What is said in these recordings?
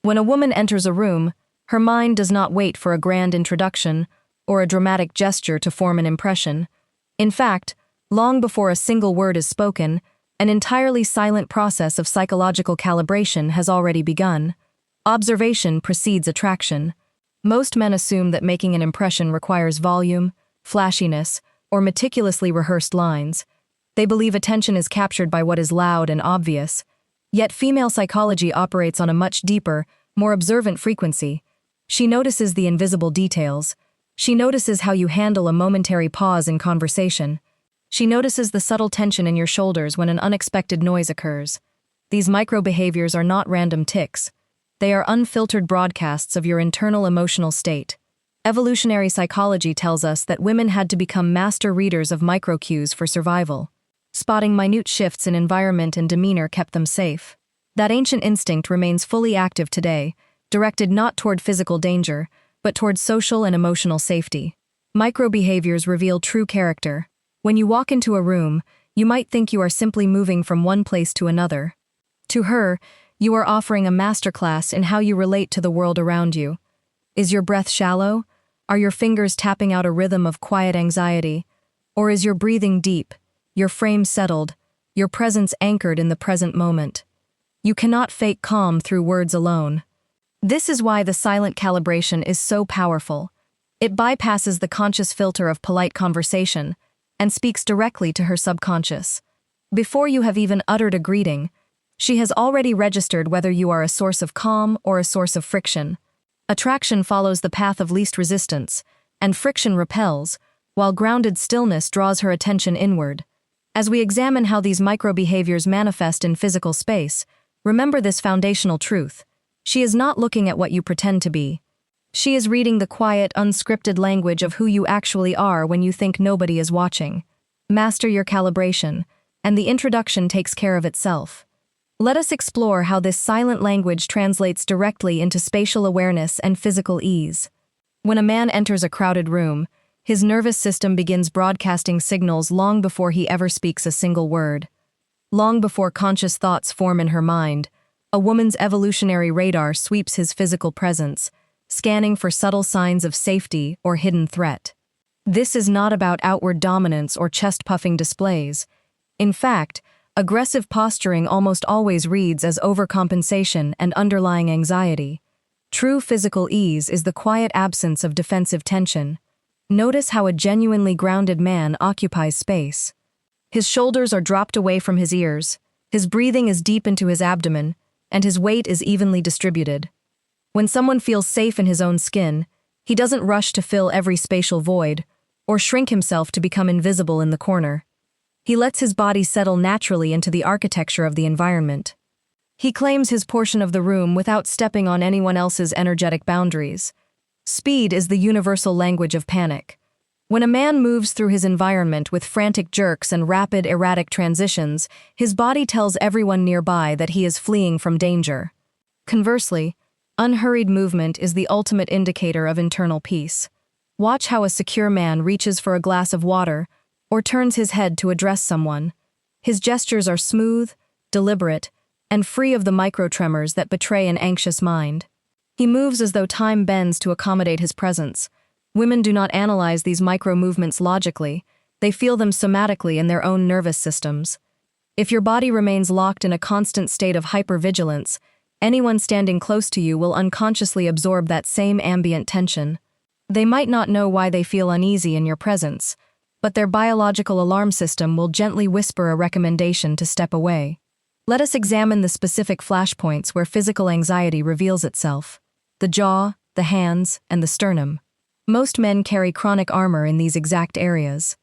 When a woman enters a room, her mind does not wait for a grand introduction or a dramatic gesture to form an impression. In fact, long before a single word is spoken, an entirely silent process of psychological calibration has already begun. Observation precedes attraction. Most men assume that making an impression requires volume, flashiness, or meticulously rehearsed lines. They believe attention is captured by what is loud and obvious. Yet female psychology operates on a much deeper, more observant frequency. She notices the invisible details. She notices how you handle a momentary pause in conversation. She notices the subtle tension in your shoulders when an unexpected noise occurs. These micro-behaviors are not random tics. They are unfiltered broadcasts of your internal emotional state. Evolutionary psychology tells us that women had to become master readers of micro-cues for survival. Spotting minute shifts in environment and demeanor kept them safe. That ancient instinct remains fully active today, directed not toward physical danger, but toward social and emotional safety. Micro-behaviors reveal true character. When you walk into a room, you might think you are simply moving from one place to another. To her, you are offering a masterclass in how you relate to the world around you. Is your breath shallow? Are your fingers tapping out a rhythm of quiet anxiety? Or is your breathing deep, your frame settled, your presence anchored in the present moment? You cannot fake calm through words alone. This is why the silent calibration is so powerful. It bypasses the conscious filter of polite conversation and speaks directly to her subconscious. Before you have even uttered a greeting, she has already registered whether you are a source of calm or a source of friction. Attraction follows the path of least resistance, and friction repels, while grounded stillness draws her attention inward. As we examine how these micro-behaviors manifest in physical space, remember this foundational truth. She is not looking at what you pretend to be. She is reading the quiet, unscripted language of who you actually are when you think nobody is watching. Master your calibration, and the introduction takes care of itself. Let us explore how this silent language translates directly into spatial awareness and physical ease. When a man enters a crowded room, his nervous system begins broadcasting signals long before he ever speaks a single word. Long before conscious thoughts form in her mind, a woman's evolutionary radar sweeps his physical presence, scanning for subtle signs of safety or hidden threat. This is not about outward dominance or chest-puffing displays. In fact, aggressive posturing almost always reads as overcompensation and underlying anxiety. True physical ease is the quiet absence of defensive tension. Notice how a genuinely grounded man occupies space. His shoulders are dropped away from his ears, his breathing is deep into his abdomen, and his weight is evenly distributed. When someone feels safe in his own skin, he doesn't rush to fill every spatial void or shrink himself to become invisible in the corner. He lets his body settle naturally into the architecture of the environment. He claims his portion of the room without stepping on anyone else's energetic boundaries. Speed is the universal language of panic. When a man moves through his environment with frantic jerks and rapid, erratic transitions, his body tells everyone nearby that he is fleeing from danger. Conversely, unhurried movement is the ultimate indicator of internal peace. Watch how a secure man reaches for a glass of water or turns his head to address someone. His gestures are smooth, deliberate, and free of the microtremors that betray an anxious mind. He moves as though time bends to accommodate his presence. Women do not analyze these micro-movements logically, they feel them somatically in their own nervous systems. If your body remains locked in a constant state of hypervigilance, anyone standing close to you will unconsciously absorb that same ambient tension. They might not know why they feel uneasy in your presence, but their biological alarm system will gently whisper a recommendation to step away. Let us examine the specific flashpoints where physical anxiety reveals itself: the jaw, the hands, and the sternum. Most men carry chronic armor in these exact areas.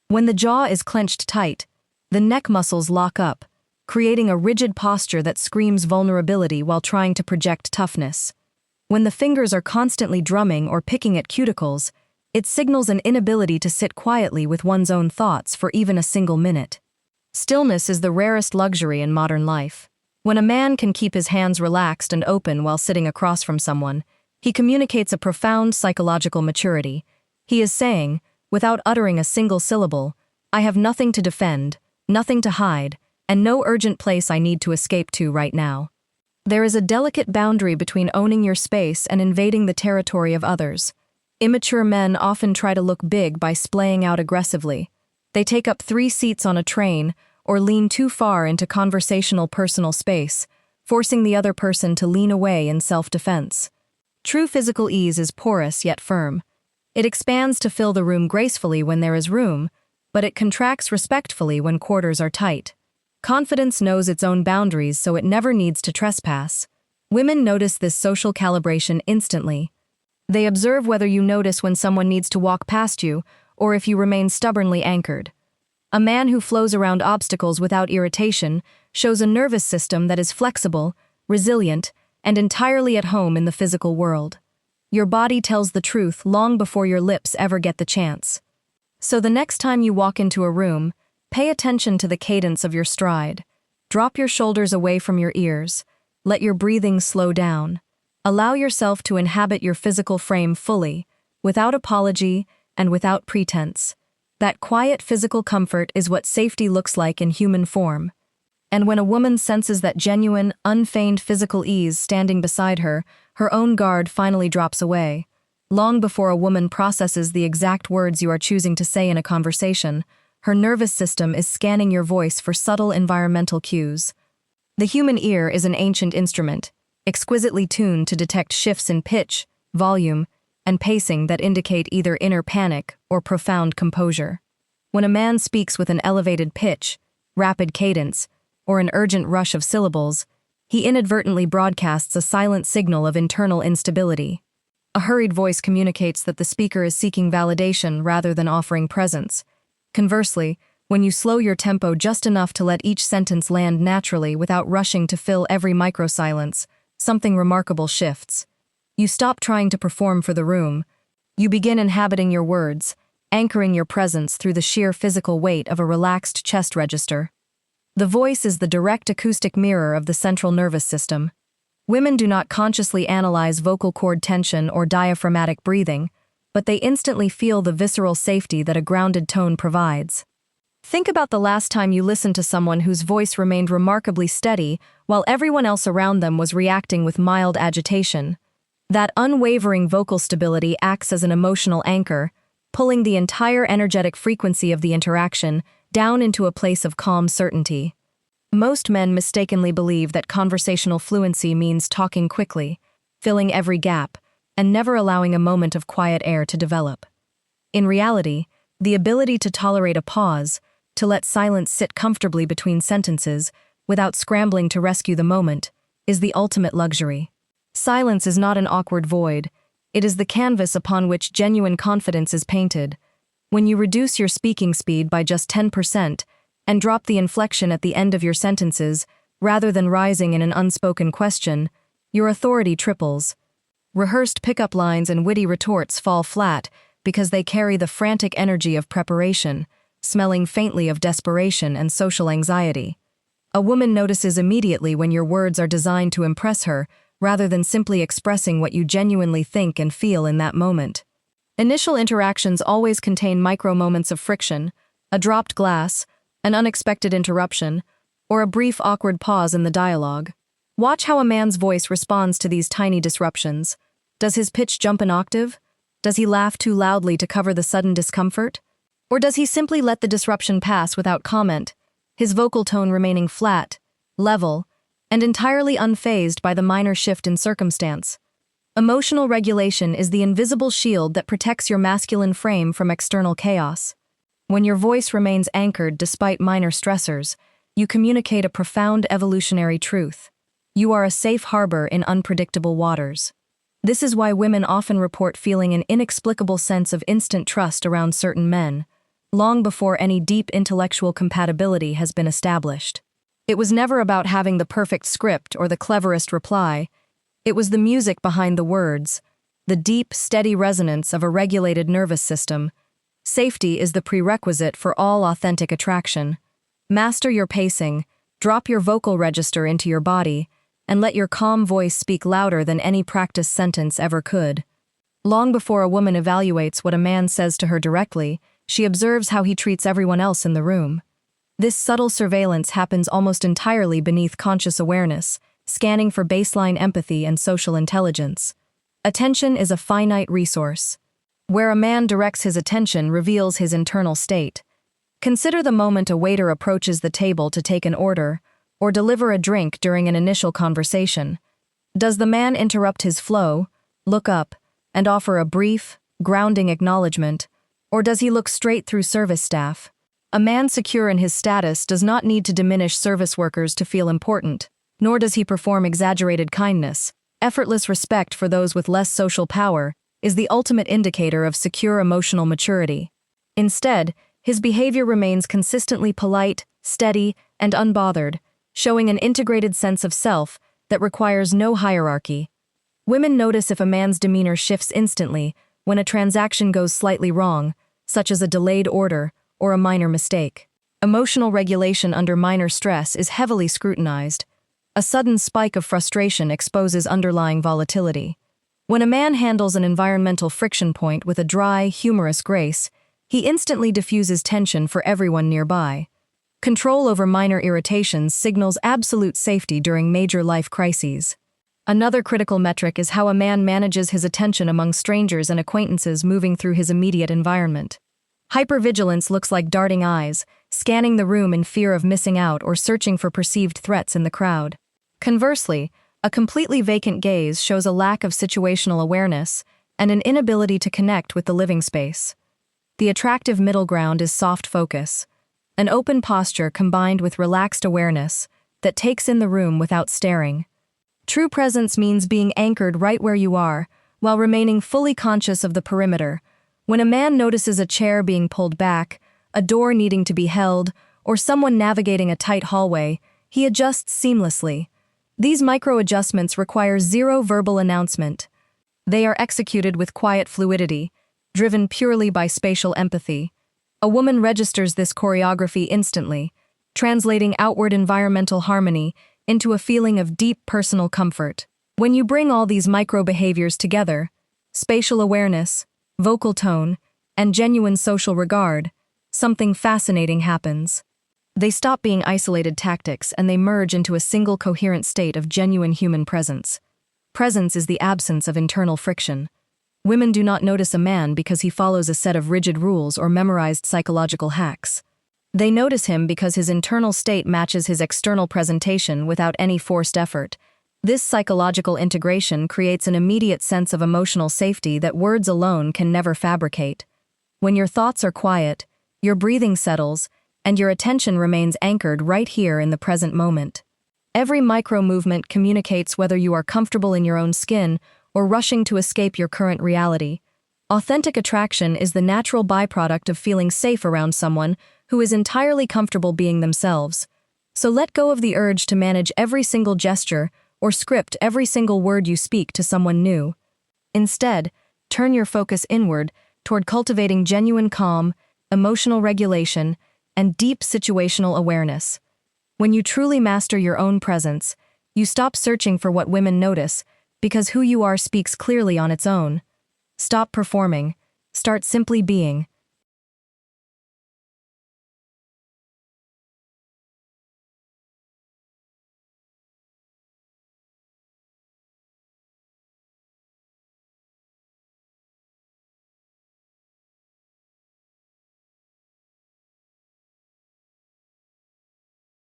When the jaw is clenched tight, the neck muscles lock up, creating a rigid posture that screams vulnerability while trying to project toughness. When the fingers are constantly drumming or picking at cuticles, it signals an inability to sit quietly with one's own thoughts for even a single minute. Stillness is the rarest luxury in modern life. When a man can keep his hands relaxed and open while sitting across from someone, he communicates a profound psychological maturity. He is saying, without uttering a single syllable, "I have nothing to defend, nothing to hide, and no urgent place I need to escape to right now." There is a delicate boundary between owning your space and invading the territory of others. Immature men often try to look big by splaying out aggressively. They take up 3 seats on a train or lean too far into conversational personal space, forcing the other person to lean away in self-defense. True physical ease is porous yet firm. It expands to fill the room gracefully when there is room, but it contracts respectfully when quarters are tight. Confidence knows its own boundaries, so it never needs to trespass. Women notice this social calibration instantly. They observe whether you notice when someone needs to walk past you or if you remain stubbornly anchored. A man who flows around obstacles without irritation shows a nervous system that is flexible, resilient, and entirely at home in the physical world. Your body tells the truth long before your lips ever get the chance. So the next time you walk into a room, pay attention to the cadence of your stride. Drop your shoulders away from your ears. Let your breathing slow down. Allow yourself to inhabit your physical frame fully, without apology and without pretense. That quiet physical comfort is what safety looks like in human form. And when a woman senses that genuine, unfeigned physical ease standing beside her, her own guard finally drops away. Long before a woman processes the exact words you are choosing to say in a conversation, her nervous system is scanning your voice for subtle environmental cues. The human ear is an ancient instrument, exquisitely tuned to detect shifts in pitch, volume, and pacing that indicate either inner panic or profound composure. When a man speaks with an elevated pitch, rapid cadence, or an urgent rush of syllables, he inadvertently broadcasts a silent signal of internal instability. A hurried voice communicates that the speaker is seeking validation rather than offering presence. Conversely, when you slow your tempo just enough to let each sentence land naturally without rushing to fill every microsilence, something remarkable shifts. You stop trying to perform for the room. You begin inhabiting your words, anchoring your presence through the sheer physical weight of a relaxed chest register. The voice is the direct acoustic mirror of the central nervous system. Women do not consciously analyze vocal cord tension or diaphragmatic breathing, but they instantly feel the visceral safety that a grounded tone provides. Think about the last time you listened to someone whose voice remained remarkably steady while everyone else around them was reacting with mild agitation. That unwavering vocal stability acts as an emotional anchor, pulling the entire energetic frequency of the interaction down into a place of calm certainty. Most men mistakenly believe that conversational fluency means talking quickly, filling every gap, and never allowing a moment of quiet air to develop. In reality, the ability to tolerate a pause, to let silence sit comfortably between sentences without scrambling to rescue the moment, is the ultimate luxury. Silence is not an awkward void. It is the canvas upon which genuine confidence is painted. When you reduce your speaking speed by just 10% and drop the inflection at the end of your sentences, rather than rising in an unspoken question, your authority triples. Rehearsed pickup lines and witty retorts fall flat because they carry the frantic energy of preparation, smelling faintly of desperation and social anxiety. A woman notices immediately when your words are designed to impress her, rather than simply expressing what you genuinely think and feel in that moment. Initial interactions always contain micro-moments of friction, a dropped glass, an unexpected interruption, or a brief awkward pause in the dialogue. Watch how a man's voice responds to these tiny disruptions. Does his pitch jump an octave? Does he laugh too loudly to cover the sudden discomfort? Or does he simply let the disruption pass without comment, his vocal tone remaining flat, level, and entirely unfazed by the minor shift in circumstance? Emotional regulation is the invisible shield that protects your masculine frame from external chaos. When your voice remains anchored despite minor stressors, you communicate a profound evolutionary truth. You are a safe harbor in unpredictable waters. This is why women often report feeling an inexplicable sense of instant trust around certain men, long before any deep intellectual compatibility has been established. It was never about having the perfect script or the cleverest reply. It was the music behind the words, the deep, steady resonance of a regulated nervous system. Safety is the prerequisite for all authentic attraction. Master your pacing, drop your vocal register into your body, and let your calm voice speak louder than any practiced sentence ever could. Long before a woman evaluates what a man says to her directly, she observes how he treats everyone else in the room. This subtle surveillance happens almost entirely beneath conscious awareness, scanning for baseline empathy and social intelligence. Attention is a finite resource. Where a man directs his attention reveals his internal state. Consider the moment a waiter approaches the table to take an order or deliver a drink during an initial conversation. Does the man interrupt his flow, look up, and offer a brief, grounding acknowledgement, or does he look straight through service staff? A man secure in his status does not need to diminish service workers to feel important, nor does he perform exaggerated kindness. Effortless respect for those with less social power is the ultimate indicator of secure emotional maturity. Instead, his behavior remains consistently polite, steady, and unbothered, showing an integrated sense of self that requires no hierarchy. Women notice if a man's demeanor shifts instantly when a transaction goes slightly wrong, such as a delayed order or a minor mistake. Emotional regulation under minor stress is heavily scrutinized. A sudden spike of frustration exposes underlying volatility. When a man handles an environmental friction point with a dry, humorous grace, he instantly diffuses tension for everyone nearby. Control over minor irritations signals absolute safety during major life crises. Another critical metric is how a man manages his attention among strangers and acquaintances moving through his immediate environment. Hypervigilance looks like darting eyes, scanning the room in fear of missing out or searching for perceived threats in the crowd. Conversely, a completely vacant gaze shows a lack of situational awareness and an inability to connect with the living space. The attractive middle ground is soft focus, an open posture combined with relaxed awareness that takes in the room without staring. True presence means being anchored right where you are, while remaining fully conscious of the perimeter. When a man notices a chair being pulled back, a door needing to be held, or someone navigating a tight hallway, he adjusts seamlessly. These micro-adjustments require zero verbal announcement. They are executed with quiet fluidity, driven purely by spatial empathy. A woman registers this choreography instantly, translating outward environmental harmony into a feeling of deep personal comfort. When you bring all these micro-behaviors together, spatial awareness, vocal tone, and genuine social regard, something fascinating happens. They stop being isolated tactics and they merge into a single coherent state of genuine human presence. Presence is the absence of internal friction. Women do not notice a man because he follows a set of rigid rules or memorized psychological hacks. They notice him because his internal state matches his external presentation without any forced effort. This psychological integration creates an immediate sense of emotional safety that words alone can never fabricate. When your thoughts are quiet, your breathing settles, and your attention remains anchored right here in the present moment. Every micro-movement communicates whether you are comfortable in your own skin or rushing to escape your current reality. Authentic attraction is the natural byproduct of feeling safe around someone who is entirely comfortable being themselves. So let go of the urge to manage every single gesture or script every single word you speak to someone new. Instead, turn your focus inward toward cultivating genuine calm, emotional regulation, and deep situational awareness. When you truly master your own presence, you stop searching for what women notice, because who you are speaks clearly on its own. Stop performing, start simply being,